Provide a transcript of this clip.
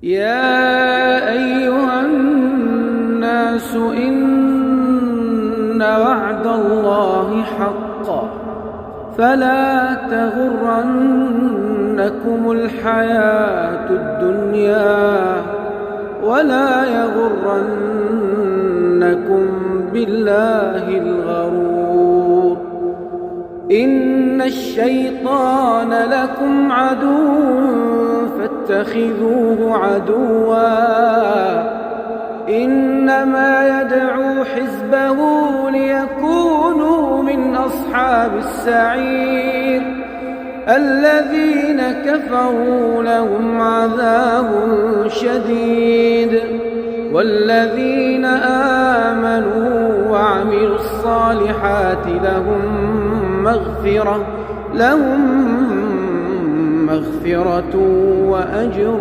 يا أيها الناس إن وعد الله حق فلا تغرنكم الحياة الدنيا ولا يغرنكم بالله الغرور. إن الشيطان لكم عدو فاتخذوه عدوا إنما يدعو حزبه ليكونوا من أصحاب السعير. الذين كفروا لهم عذاب شديد والذين آمنوا وعملوا الصالحات لهم مغفرة وأجر